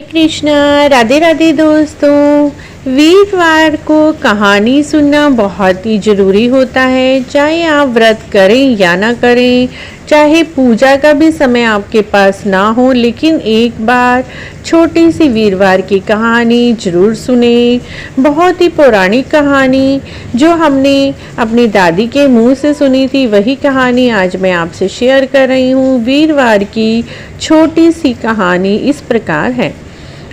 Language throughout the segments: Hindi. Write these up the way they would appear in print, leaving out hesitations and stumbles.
कृष्णा। राधे राधे दोस्तों। वीरवार को कहानी सुनना बहुत ही ज़रूरी होता है, चाहे आप व्रत करें या ना करें, चाहे पूजा का भी समय आपके पास ना हो, लेकिन एक बार छोटी सी वीरवार की कहानी ज़रूर सुने। बहुत ही पौराणिक कहानी जो हमने अपनी दादी के मुंह से सुनी थी, वही कहानी आज मैं आपसे शेयर कर रही हूँ। वीरवार की छोटी सी कहानी इस प्रकार है।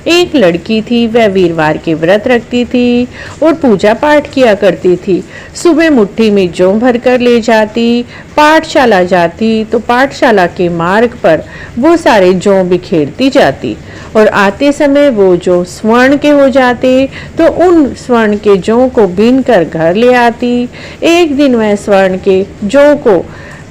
एक लड़की थी, वह वीरवार के व्रत रखती थी और पूजा पाठ किया करती थी। सुबह मुट्ठी में जौ भर कर ले जाती, पाठशाला जाती तो पाठशाला के मार्ग पर वो सारे जौ बिखेरती जाती और आते समय वो जो स्वर्ण के हो जाते तो उन स्वर्ण के जौ को बीन कर घर ले आती। एक दिन वह स्वर्ण के जौ को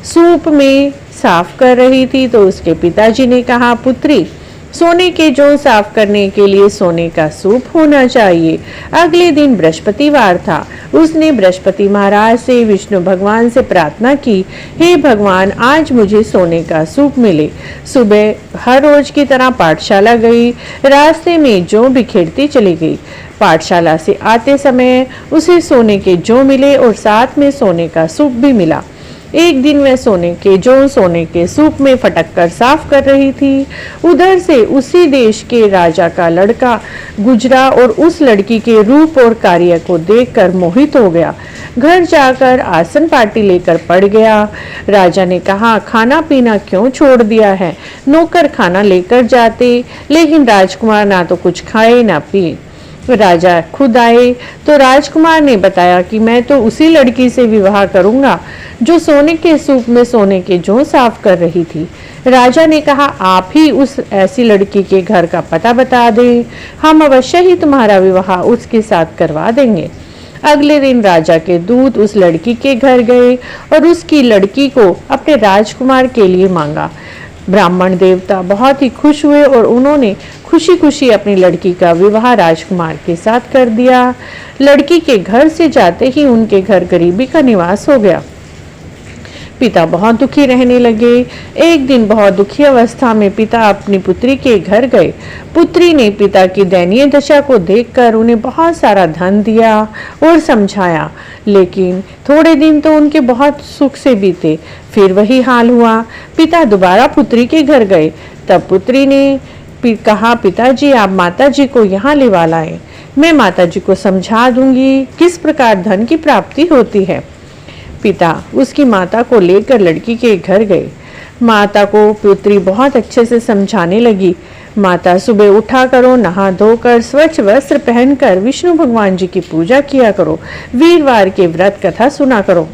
सूप में साफ कर रही थी तो उसके पिताजी ने कहा, पुत्री, सोने के जौ साफ करने के लिए सोने का सूप होना चाहिए। अगले दिन बृहस्पतिवार था। उसने बृहस्पति महाराज से, विष्णु भगवान से प्रार्थना की, हे भगवान, आज मुझे सोने का सूप मिले। सुबह हर रोज की तरह पाठशाला गई, रास्ते में जौ बिखेरती चली गई। पाठशाला से आते समय उसे सोने के जौ मिले और साथ में सोने का सूप भी मिला। एक दिन वह सोने के जौ सोने के सूप में फटक कर साफ कर रही थी। उधर से उसी देश के राजा का लड़का गुजरा और उस लड़की के रूप और कार्य को देखकर मोहित हो गया। घर जाकर आसन पार्टी लेकर पड़ गया। राजा ने कहा, खाना पीना क्यों छोड़ दिया है? नौकर खाना लेकर जाते, लेकिन राजकुमार ना तो कुछ खाए ना पिए। राजा खुद आए तो राजकुमार ने बताया कि मैं तो उसी लड़की से विवाह करूंगा जो सोने के सूप में सोने के जौ साफ कर रही थी। राजा ने कहा, आप ही उस ऐसी लड़की के घर का पता बता दें, हम अवश्य ही तुम्हारा विवाह उसके साथ करवा देंगे। अगले दिन राजा के दूत उस लड़की के घर गए और उसकी लड़की को अपने राजकुमार के लिए मांगा। ब्राह्मण देवता बहुत ही खुश हुए और उन्होंने खुशी खुशी अपनी लड़की का विवाह राजकुमार के साथ कर दिया। लड़की के घर से जाते ही उनके घर गरीबी का निवास हो गया। पिता बहुत दुखी रहने लगे। एक दिन बहुत दुखी अवस्था में पिता अपनी पुत्री के घर गए। पुत्री ने पिता की दयनीय दशा को देखकर उन्हें बहुत सारा धन दिया और समझाया, लेकिन थोड़े दिन तो उनके बहुत सुख से बीते। फिर वही हाल हुआ। पिता दोबारा पुत्री के घर गए। तब पुत्री ने कहा, पिताजी, आप माताजी को यहाँ लेवा लाएं। मैं माताजी को समझा दूंगी किस प्रकार धन की प्राप्ति होती है। पिता उसकी माता को लेकर लड़की के घर गए। माता को पुत्री बहुत अच्छे से समझाने लगी। माता, सुबह उठा करो, नहा धोकर स्वच्छ वस्त्र पहनकर विष्णु भगवान जी की पूजा किया करो, वीरवार के व्रत कथा सुना करो।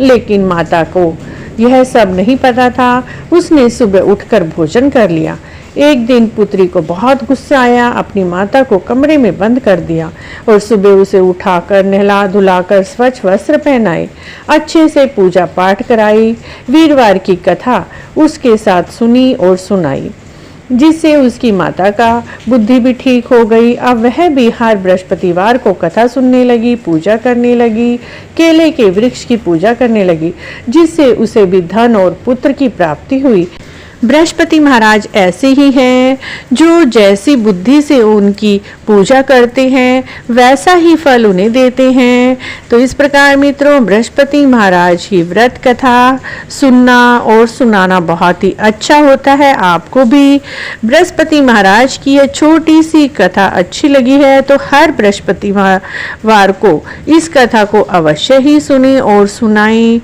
लेकिन माता को यह सब नहीं पता था। उसने सुबह उठकर भोजन कर लिया। एक दिन पुत्री को बहुत गुस्सा आया, अपनी माता को कमरे में बंद कर दिया और सुबह उसे उठाकर नहला धुलाकर स्वच्छ वस्त्र पहनाए, अच्छे से पूजा पाठ कराई, वीरवार की कथा उसके साथ सुनी और सुनाई, जिससे उसकी माता का बुद्धि भी ठीक हो गई। अब वह भी हर बृहस्पतिवार को कथा सुनने लगी, पूजा करने लगी, केले के वृक्ष की पूजा करने लगी, जिससे उसे भी धन और पुत्र की प्राप्ति हुई। बृहस्पति महाराज ऐसे ही हैं, जो जैसी बुद्धि से उनकी पूजा करते हैं वैसा ही फल उन्हें देते हैं। तो इस प्रकार मित्रों, बृहस्पति महाराज की व्रत कथा सुनना और सुनाना बहुत ही अच्छा होता है। आपको भी बृहस्पति महाराज की यह छोटी सी कथा अच्छी लगी है तो हर बृहस्पतिवार को इस कथा को अवश्य ही सुने और सुनाएं।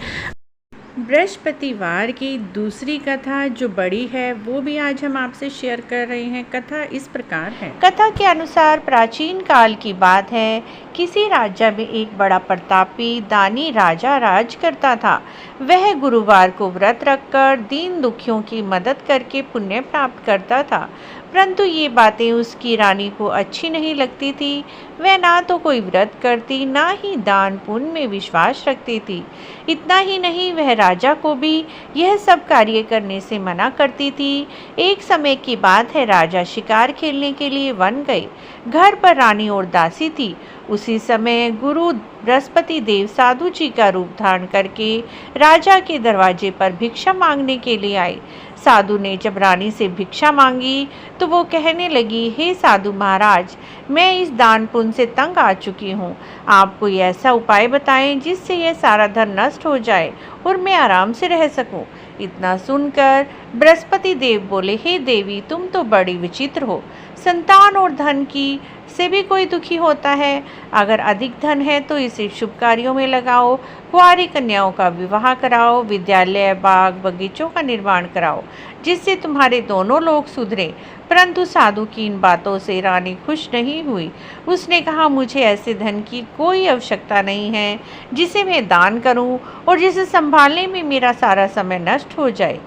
बृहस्पतिवार की दूसरी कथा जो बड़ी है वो भी आज हम आपसे शेयर कर रहे हैं। कथा इस प्रकार है। कथा के अनुसार प्राचीन काल की बात है। किसी राज्य में एक बड़ा प्रतापी दानी राजा राज करता था। वह गुरुवार को व्रत रखकर दीन दुखियों की मदद करके पुण्य प्राप्त करता था, परंतु ये बातें उसकी रानी को अच्छी नहीं लगती थी। वह ना तो कोई व्रत करती, ना ही दान पुण्य में विश्वास रखती थी। इतना ही नहीं, वह राजा को भी यह सब कार्य करने से मना करती थी। एक समय की बात है, राजा शिकार खेलने के लिए वन गए। घर पर रानी और दासी थी। उसी समय गुरु बृहस्पति देव साधु जी का रूप धारण करके राजा के दरवाजे पर भिक्षा मांगने के लिए आए। साधु ने जब रानी से भिक्षा मांगी तो वो कहने लगी, हे साधु महाराज, मैं इस दान पुण्य से तंग आ चुकी हूँ। आप कोई ऐसा उपाय बताएं जिससे यह सारा धन नष्ट हो जाए और मैं आराम से रह सकूं। इतना सुनकर बृहस्पति देव बोले, हे देवी, तुम तो बड़ी विचित्र हो। संतान और धन की से भी कोई दुखी होता है। अगर अधिक धन है तो इसे शुभ कार्यों में लगाओ, कुंवारी कन्याओं का विवाह कराओ, विद्यालय, बाग, बगीचों का निर्माण कराओ, जिससे तुम्हारे दोनों लोग सुधरे। परंतु साधु की इन बातों से रानी खुश नहीं हुई। उसने कहा, मुझे ऐसे धन की कोई आवश्यकता नहीं है जिसे मैं दान करूं और जिसे संभालने में मेरा सारा समय नष्ट हो जाए।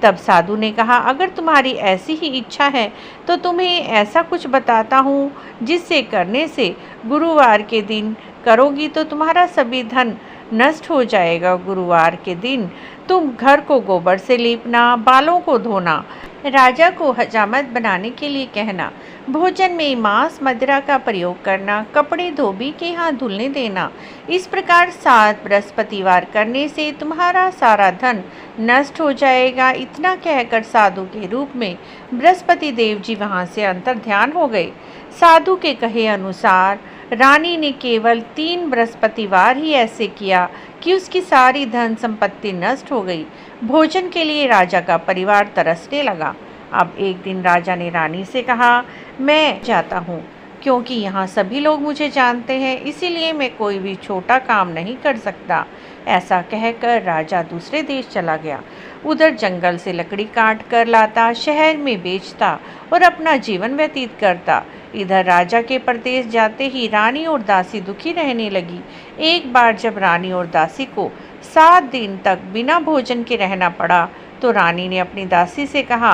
तब साधु ने कहा, अगर तुम्हारी ऐसी ही इच्छा है तो तुम्हें ऐसा कुछ बताता हूँ जिससे करने से गुरुवार के दिन करोगी तो तुम्हारा सभी धन नष्ट हो जाएगा। गुरुवार के दिन तुम घर को गोबर से लीपना, बालों को धोना, राजा को हजामत बनाने के लिए कहना, भोजन में मांस मदिरा का प्रयोग करना, कपड़े धोबी के हाथ धुलने देना। इस प्रकार 7 बृहस्पतिवार करने से तुम्हारा सारा धन नष्ट हो जाएगा। इतना कहकर साधु के रूप में बृहस्पति देव जी वहां से अंतर ध्यान हो गए। साधु के कहे अनुसार रानी ने केवल 3 बृहस्पतिवार ही ऐसे किया कि उसकी सारी धन संपत्ति नष्ट हो गई। भोजन के लिए राजा का परिवार तरसने लगा। अब एक दिन राजा ने रानी से कहा, मैं जाता हूँ क्योंकि यहाँ सभी लोग मुझे जानते हैं, इसीलिए मैं कोई भी छोटा काम नहीं कर सकता। ऐसा कहकर राजा दूसरे देश चला गया। उधर जंगल से लकड़ी काट कर लाता, शहर में बेचता और अपना जीवन व्यतीत करता। इधर राजा के प्रदेश जाते ही रानी और दासी दुखी रहने लगी। एक बार जब रानी और दासी को 7 दिन तक बिना भोजन के रहना पड़ा तो रानी ने अपनी दासी से कहा,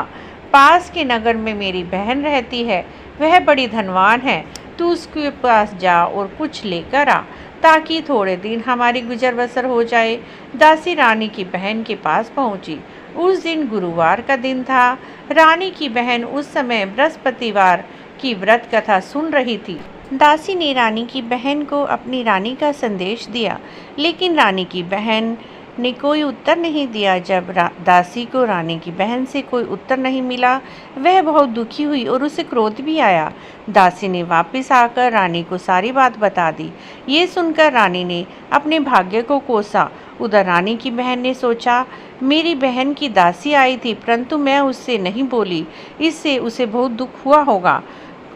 पास के नगर में मेरी बहन रहती है, वह बड़ी धनवान है, तू उसके पास जा और कुछ लेकर आ ताकि थोड़े दिन हमारी गुजर बसर हो जाए। दासी रानी की बहन के पास पहुंची। उस दिन गुरुवार का दिन था। रानी की बहन उस समय बृहस्पतिवार की व्रत कथा सुन रही थी। दासी ने रानी की बहन को अपनी रानी का संदेश दिया, लेकिन रानी की बहन ने कोई उत्तर नहीं दिया। जब दासी को रानी की बहन से कोई उत्तर नहीं मिला, वह बहुत दुखी हुई और उसे क्रोध भी आया। दासी ने वापस आकर रानी को सारी बात बता दी। ये सुनकर रानी ने अपने भाग्य को कोसा। उधर रानी की बहन ने सोचा, मेरी बहन की दासी आई थी परंतु मैं उससे नहीं बोली, इससे उसे बहुत दुख हुआ होगा।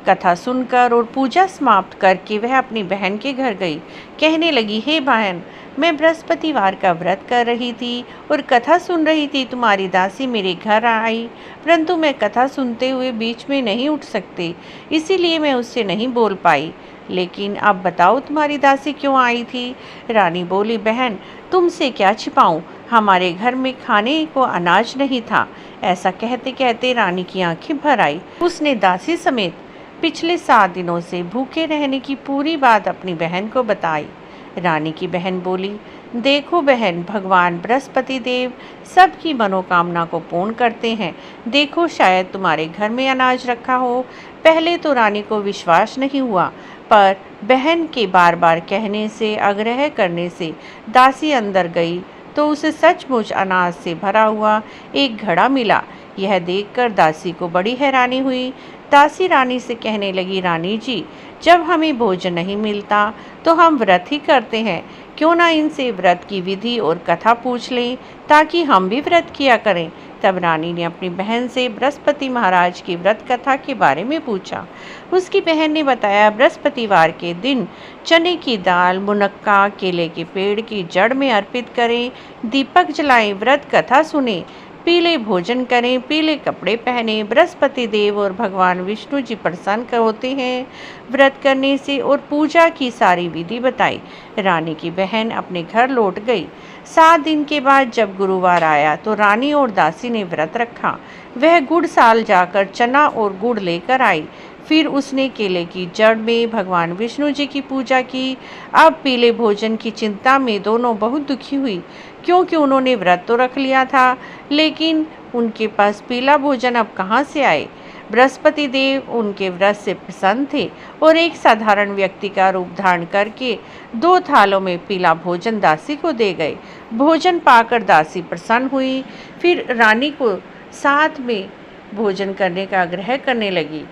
कथा सुनकर और पूजा समाप्त करके वह अपनी बहन के घर गई। कहने लगी, हे बहन, मैं बृहस्पतिवार का व्रत कर रही थी और कथा सुन रही थी। तुम्हारी दासी मेरे घर आई, परंतु मैं कथा सुनते हुए बीच में नहीं उठ सकती, इसीलिए मैं उससे नहीं बोल पाई। लेकिन अब बताओ, तुम्हारी दासी क्यों आई थी? रानी बोली, बहन, तुमसे क्या छिपाऊं, हमारे घर में खाने को अनाज नहीं था। ऐसा कहते कहते रानी की आंखें भर आई। उसने दासी समेत पिछले 7 दिनों से भूखे रहने की पूरी बात अपनी बहन को बताई। रानी की बहन बोली, देखो बहन, भगवान बृहस्पति देव सबकी मनोकामना को पूर्ण करते हैं। देखो, शायद तुम्हारे घर में अनाज रखा हो। पहले तो रानी को विश्वास नहीं हुआ, पर बहन के बार बार कहने से, आग्रह करने से दासी अंदर गई तो उसे सचमुच अनाज से भरा हुआ एक घड़ा मिला। यह देखकर दासी को बड़ी हैरानी हुई। दासी रानी से कहने लगी, रानी जी, जब हमें भोजन नहीं मिलता तो हम व्रत ही करते हैं, क्यों ना इनसे व्रत की विधि और कथा पूछ लें ताकि हम भी व्रत किया करें। तब रानी ने अपनी बहन से बृहस्पति महाराज की व्रत कथा के बारे में पूछा। उसकी बहन ने बताया, बृहस्पतिवार के दिन चने की दाल, मुनक्का, केले के पेड़ की जड़ में अर्पित करें, दीपक जलाएं, व्रत कथा सुने, पीले भोजन करें, पीले कपड़े पहने। बृहस्पति देव और भगवान विष्णु जी प्रसन्न होते हैं व्रत करने से, और पूजा की सारी विधि बताई। रानी की बहन अपने घर लौट गई। 7 दिन के बाद जब गुरुवार आया तो रानी और दासी ने व्रत रखा। वह गुड़साल जाकर चना और गुड़ लेकर आई। फिर उसने केले की जड़ में भगवान विष्णु जी की पूजा की। अब पीले भोजन की चिंता में दोनों बहुत दुखी हुई, क्योंकि उन्होंने व्रत तो रख लिया था, लेकिन उनके पास पीला भोजन अब कहाँ से आए। बृहस्पति देव उनके व्रत से प्रसन्न थे और एक साधारण व्यक्ति का रूप धारण करके 2 थालों में पीला भोजन दासी को दे गए। भोजन पाकर दासी प्रसन्न हुई। फिर रानी को साथ में भोजन करने का आग्रह करने लगी।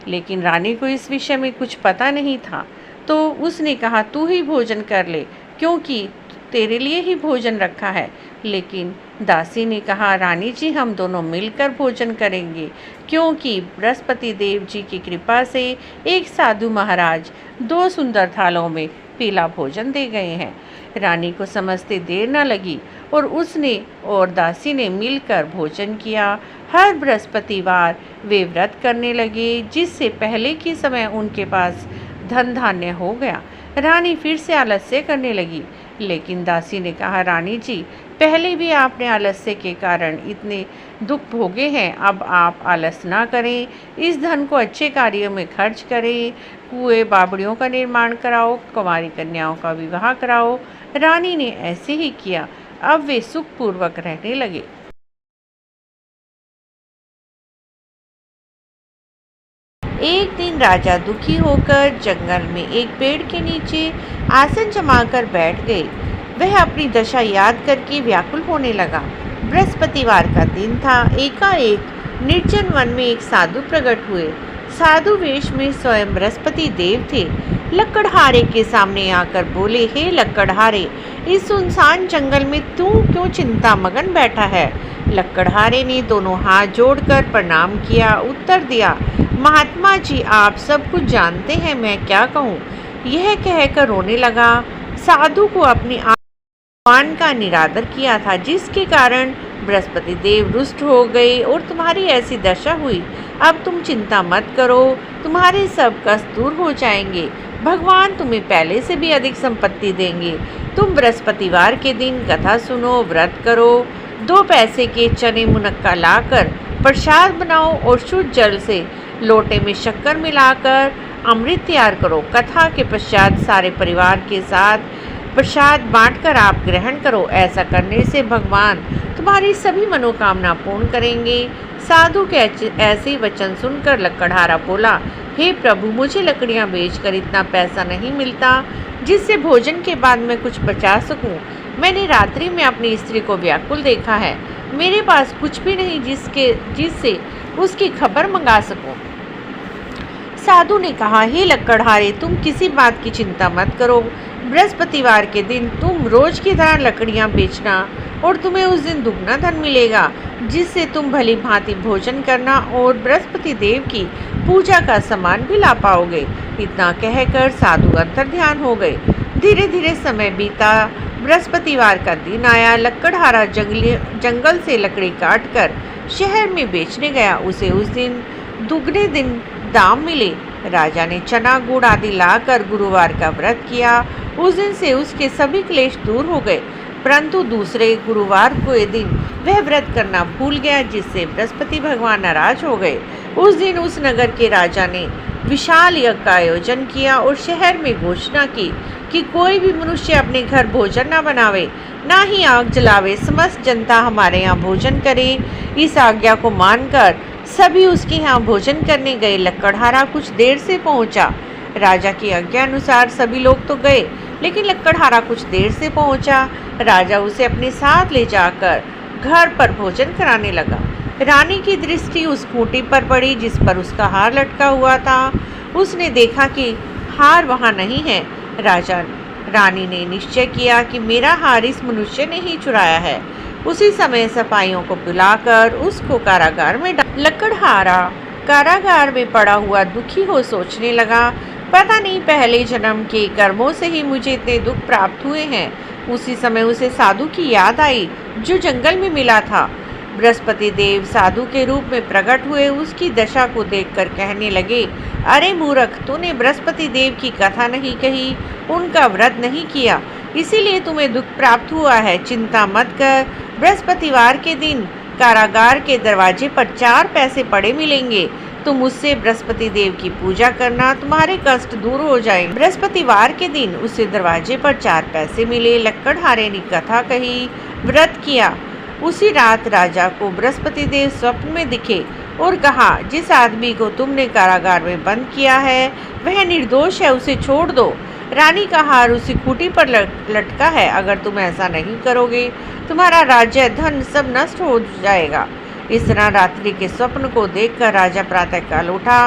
लेकिन रानी को इस विषय में कुछ पता नहीं था, तो उसने कहा तू ही भोजन कर ले, क्योंकि तेरे लिए ही भोजन रखा है। लेकिन दासी ने कहा रानी जी, हम दोनों मिलकर भोजन करेंगे, क्योंकि बृहस्पति देव जी की कृपा से एक साधु महाराज 2 सुंदर थालों में पीला भोजन दे गए हैं। रानी को समझते देर न लगी और उसने और दासी ने मिलकर भोजन किया। हर बृहस्पतिवार वे व्रत करने लगे, जिससे पहले के समय उनके पास धन धान्य हो गया। रानी फिर से आलस्य करने लगी, लेकिन दासी ने कहा रानी जी, पहले भी आपने आलस्य के कारण इतने दुख भोगे हैं, अब आप आलस ना करें, इस धन को अच्छे कार्यों में खर्च करें, कुएं बावड़ियों का निर्माण कराओ, कुंवारी कन्याओं का विवाह कराओ। रानी ने ऐसे ही किया। अब वे सुखपूर्वक रहने लगे। एक दिन राजा दुखी होकर जंगल में एक पेड़ के नीचे आसन जमाकर बैठ गए। वह अपनी दशा याद करके व्याकुल होने लगा। बृहस्पतिवार का दिन था। एकाएक निर्जन वन में एक साधु प्रकट हुए। साधु वेश में स्वयं बृहस्पति देव थे। लकड़हारे के सामने आकर बोले, हे लकड़हारे, इस सुनसान जंगल में तू क्यों चिंता मगन बैठा है? लकड़हारे ने दोनों हाथ जोड़कर प्रणाम किया। उत्तर दिया, महात्मा जी, आप सब कुछ जानते हैं, मैं क्या कहूँ। यह कहकर रोने लगा। साधु को अपनी आह्वान का निरादर किया था, जिसके कारण बृहस्पति देव रुष्ट हो गए और तुम्हारी ऐसी दशा हुई। अब तुम चिंता मत करो, तुम्हारे सब कष्ट दूर हो जाएंगे। भगवान तुम्हें पहले से भी अधिक संपत्ति देंगे। तुम बृहस्पतिवार के दिन कथा सुनो, व्रत करो, 2 पैसे के चने मुनक्का लाकर प्रसाद बनाओ और शुद्ध जल से लोटे में शक्कर मिलाकर अमृत तैयार करो। कथा के पश्चात सारे परिवार के साथ प्रसाद बांटकर आप ग्रहण करो। ऐसा करने से भगवान तुम्हारी सभी मनोकामना पूर्ण करेंगे। साधु के ऐसे वचन सुनकर लकड़हारा बोला, हे प्रभु, मुझे लकड़ियां बेचकर इतना पैसा नहीं मिलता जिससे भोजन के बाद मैं कुछ बचा सकूं। मैंने रात्रि में अपनी स्त्री को व्याकुल देखा है। मेरे पास कुछ भी नहीं जिससे उसकी खबर मंगा सकूं। साधु ने कहा, हे लकड़हारे, तुम किसी बात की चिंता मत करो। बृहस्पतिवार के दिन तुम रोज की तरह लकड़ियां बेचना और तुम्हें उस दिन दुगना धन मिलेगा, जिससे तुम भली भांति भोजन करना और बृहस्पति देव की पूजा का सामान भी ला पाओगे। इतना कहकर साधु अंतर्ध्यान हो गए। धीरे धीरे समय बीता। बृहस्पतिवार का दिन आया। लकड़हारा जंगल से लकड़ी काटकर शहर में बेचने गया। उसे उस दिन दुगने दिन दाम मिले। राजा ने चना गुड़ आदि लाकर गुरुवार का व्रत किया। उस दिन से उसके सभी क्लेश दूर हो गए। परंतु दूसरे गुरुवार को दिन वह व्रत करना भूल गया, जिससे बृहस्पति भगवान नाराज हो गए। उस दिन उस नगर के राजा ने विशाल यज्ञ का आयोजन किया और शहर में घोषणा की कि कोई भी मनुष्य अपने घर भोजन न बनावे, ना ही आग जलावे। समस्त जनता हमारे यहाँ भोजन करे। इस आज्ञा को मानकर सभी उसके यहाँ भोजन करने गए। लकड़हारा कुछ देर से पहुंचा। राजा की आज्ञा अनुसार सभी लोग तो गए, लेकिन लकड़हारा कुछ देर से पहुंचा। राजा उसे अपने साथ ले जाकर घर पर भोजन कराने लगा। रानी की दृष्टि उस खूंटी पर पड़ी जिस पर उसका हार लटका हुआ था। उसने देखा कि हार वहां नहीं है। रानी ने निश्चय किया कि मेरा हार इस मनुष्य ने ही चुराया है। उसी समय सिपाहियों को बुलाकर उसको कारागार में लकड़हारा कारागार में पड़ा हुआ दुखी हो सोचने लगा, पता नहीं पहले जन्म के कर्मों से ही मुझे इतने दुख प्राप्त हुए हैं। उसी समय उसे साधु की याद आई जो जंगल में मिला था। बृहस्पति देव साधु के रूप में प्रकट हुए। उसकी दशा को देखकर कहने लगे, अरे मूर्ख, तूने बृहस्पति देव की कथा नहीं कही, उनका व्रत नहीं किया, इसीलिए तुम्हें दुख प्राप्त हुआ है। चिंता मत कर, बृहस्पतिवार के दिन कारागार के दरवाजे पर 4 पैसे पड़े मिलेंगे। तुम उससे बृहस्पति देव की पूजा करना, तुम्हारे कष्ट दूर हो जाएंगे। बृहस्पतिवार के दिन उसे दरवाजे पर 4 पैसे मिले। लकड़हारे ने कथा कही, व्रत किया। उसी रात राजा को बृहस्पति देव स्वप्न में दिखे और कहा, जिस आदमी को तुमने कारागार में बंद किया है वह निर्दोष है, उसे छोड़ दो। रानी का हार उसी खूंटी पर लटका है। अगर तुम ऐसा नहीं करोगे तुम्हारा राज्य धन सब नष्ट हो जाएगा। इस तरह रात्रि के स्वप्न को देखकर राजा प्रातःकाल उठा,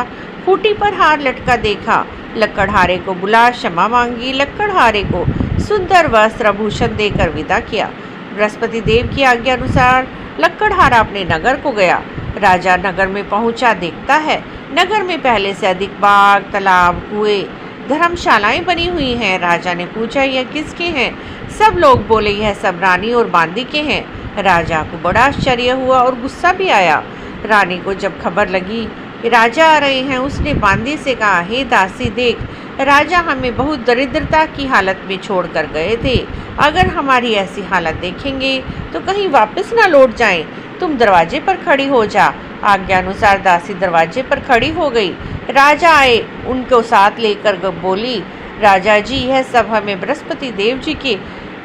खूंटी पर हार लटका देखा, लकड़हारे को बुला क्षमा मांगी, लकड़हारे को सुंदर वस्त्र आभूषण देकर विदा किया। बृहस्पति देव की आज्ञा अनुसार लकड़हारा अपने नगर को गया। राजा नगर में पहुंचा, देखता है नगर में पहले से अधिक बाग, तालाब, कुएं, धर्मशालाएं बनी हुई हैं। राजा ने पूछा, यह किसके हैं? सब लोग बोले, यह सब रानी और बांदी के हैं। राजा को बड़ा आश्चर्य हुआ और गुस्सा भी आया। रानी को जब खबर लगी कि राजा आ रहे हैं, उसने बांदी से कहा, हे दासी देख, राजा हमें बहुत दरिद्रता की हालत में छोड़ कर गए थे। अगर हमारी ऐसी हालत देखेंगे तो कहीं वापस ना लौट जाएं। तुम दरवाजे पर खड़ी हो जा। आज्ञा अनुसार दासी दरवाजे पर खड़ी हो गई। राजा आए, उनको साथ लेकर बोली, राजा जी, यह सब हमें बृहस्पति देव जी की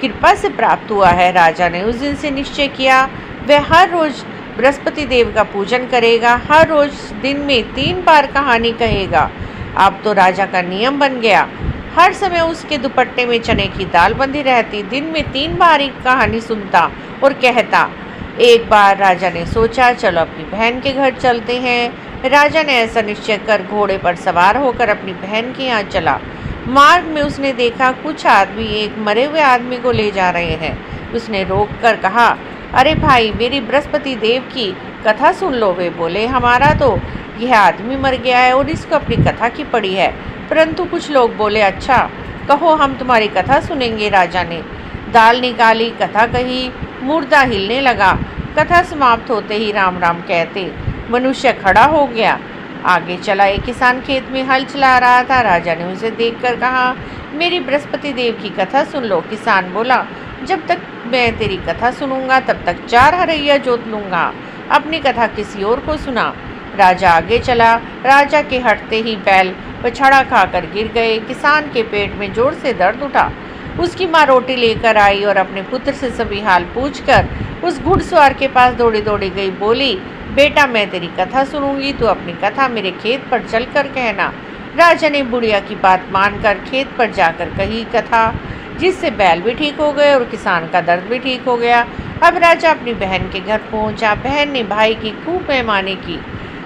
कृपा से प्राप्त हुआ है। राजा ने उस दिन से निश्चय किया, वह हर रोज बृहस्पति देव का पूजन करेगा, हर रोज दिन में 3 बार कहानी कहेगा। अब तो राजा का नियम बन गया, हर समय उसके दुपट्टे में चने की दाल बंधी रहती। दिन में 3 बार एक कहानी सुनता और कहता। एक बार राजा ने सोचा, चलो अपनी बहन के घर चलते हैं। राजा ने ऐसा निश्चय कर घोड़े पर सवार होकर अपनी बहन के यहाँ चला। मार्ग में उसने देखा कुछ आदमी एक मरे हुए आदमी को ले जा रहे हैं। उसने रोक कर कहा, अरे भाई, मेरी बृहस्पति देव की कथा सुन लो। वे बोले, हमारा तो यह आदमी मर गया है और इसको अपनी कथा की पड़ी है। परंतु कुछ लोग बोले, अच्छा कहो, हम तुम्हारी कथा सुनेंगे। राजा ने दाल निकाली, कथा कही, मुर्दा हिलने लगा। कथा समाप्त होते ही राम राम कहते मनुष्य खड़ा हो गया। आगे चला, एक किसान खेत में हल चला रहा था। राजा ने उसे देखकर कहा, मेरी बृहस्पति देव की कथा सुन लो। किसान बोला, जब तक मैं तेरी कथा सुनूंगा तब तक 4 हरैया जोत लूंगा। अपनी कथा किसी और को सुना। राजा आगे चला। राजा के हटते ही बैल पछाड़ा खाकर गिर गए। किसान के पेट में जोर से दर्द उठा। उसकी माँ रोटी लेकर आई और अपने पुत्र से सभी हाल पूछकर उस घुड़सवार के पास दौड़ी दौड़ी गई। बोली, बेटा, मैं तेरी कथा सुनूंगी, तू अपनी कथा मेरे खेत पर चलकर कहना। राजा ने बुढ़िया की बात मानकर खेत पर जाकर कही कथा, जिससे बैल भी ठीक हो गए और किसान का दर्द भी ठीक हो गया। अब राजा अपनी बहन के घर पहुंचा। बहन ने भाई की खूब मेहमानी की।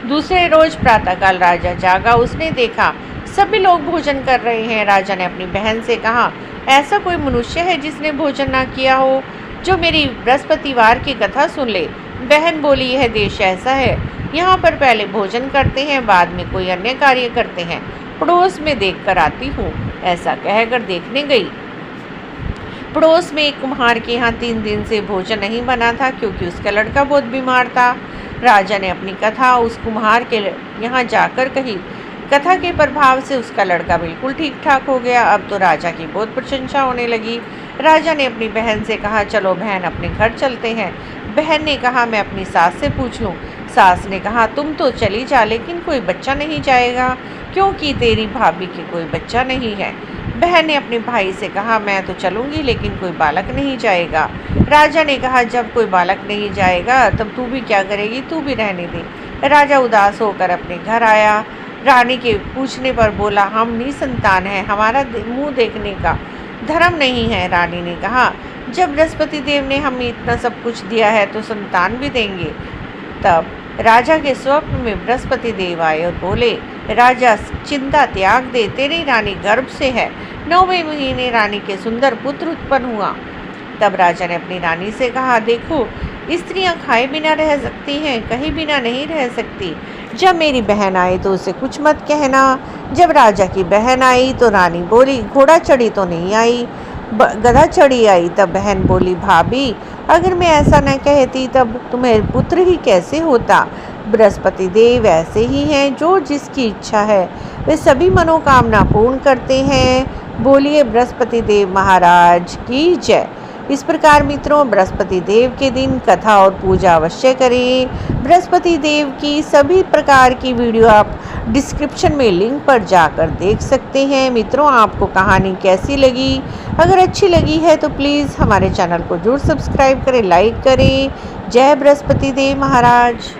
दूसरे रोज प्रातःकाल राजा जागा। उसने देखा सभी लोग भोजन कर रहे हैं। राजा ने अपनी बहन से कहा, ऐसा कोई मनुष्य है जिसने भोजन ना किया हो, जो मेरी बृहस्पतिवार की कथा सुन ले। बहन बोली, यह देश ऐसा है, यहाँ पर पहले भोजन करते हैं, बाद में कोई अन्य कार्य करते हैं। पड़ोस में देख कर आती हूँ। ऐसा कहकर देखने गई। पड़ोस में एक कुम्हार के यहाँ 3 दिन से भोजन नहीं बना था, क्योंकि उसका लड़का बहुत बीमार था। राजा ने अपनी कथा उस कुम्हार के यहाँ जाकर कही। कथा के प्रभाव से उसका लड़का बिल्कुल ठीक ठाक हो गया। अब तो राजा की बहुत प्रशंसा होने लगी। राजा ने अपनी बहन से कहा, चलो बहन, अपने घर चलते हैं। बहन ने कहा, मैं अपनी सास से पूछ लूँ। सास ने कहा, तुम तो चली जा, लेकिन कोई बच्चा नहीं जाएगा, क्योंकि तेरी भाभी के कोई बच्चा नहीं है। बहन ने अपने भाई से कहा, मैं तो चलूँगी, लेकिन कोई बालक नहीं जाएगा। राजा ने कहा, जब कोई बालक नहीं जाएगा तब तू भी क्या करेगी, तू भी रहने दे। राजा उदास होकर अपने घर आया। रानी के पूछने पर बोला, हम निसंतान हैं, हमारा मुंह देखने का धर्म नहीं है। रानी ने कहा, जब बृहस्पति देव ने हमें इतना सब कुछ दिया है तो संतान भी देंगे। तब राजा के स्वप्न में बृहस्पति देव आए और बोले, राजा, चिंता त्याग दे, तेरी रानी गर्भ से है। 9वें महीने रानी के सुंदर पुत्र उत्पन्न हुआ। तब राजा ने अपनी रानी से कहा, देखो, स्त्रियां खाए बिना रह सकती हैं, कहीं बिना नहीं रह सकती। जब मेरी बहन आई तो उसे कुछ मत कहना। जब राजा की बहन आई तो रानी बोली, घोड़ा चढ़ी तो नहीं आई, गधा चढ़ी आई। तब बहन बोली, भाभी, अगर मैं ऐसा न कहती तब तुम्हें पुत्र ही कैसे होता। बृहस्पति देव ऐसे ही हैं, जो जिसकी इच्छा है वे सभी मनोकामना पूर्ण करते हैं। बोलिए बृहस्पति देव महाराज की जय। इस प्रकार मित्रों, बृहस्पति देव के दिन कथा और पूजा अवश्य करें। बृहस्पति देव की सभी प्रकार की वीडियो आप डिस्क्रिप्शन में लिंक पर जाकर देख सकते हैं। मित्रों, आपको कहानी कैसी लगी? अगर अच्छी लगी है तो प्लीज़ हमारे चैनल को जरूर सब्सक्राइब करें, लाइक करें। जय बृहस्पति देव महाराज।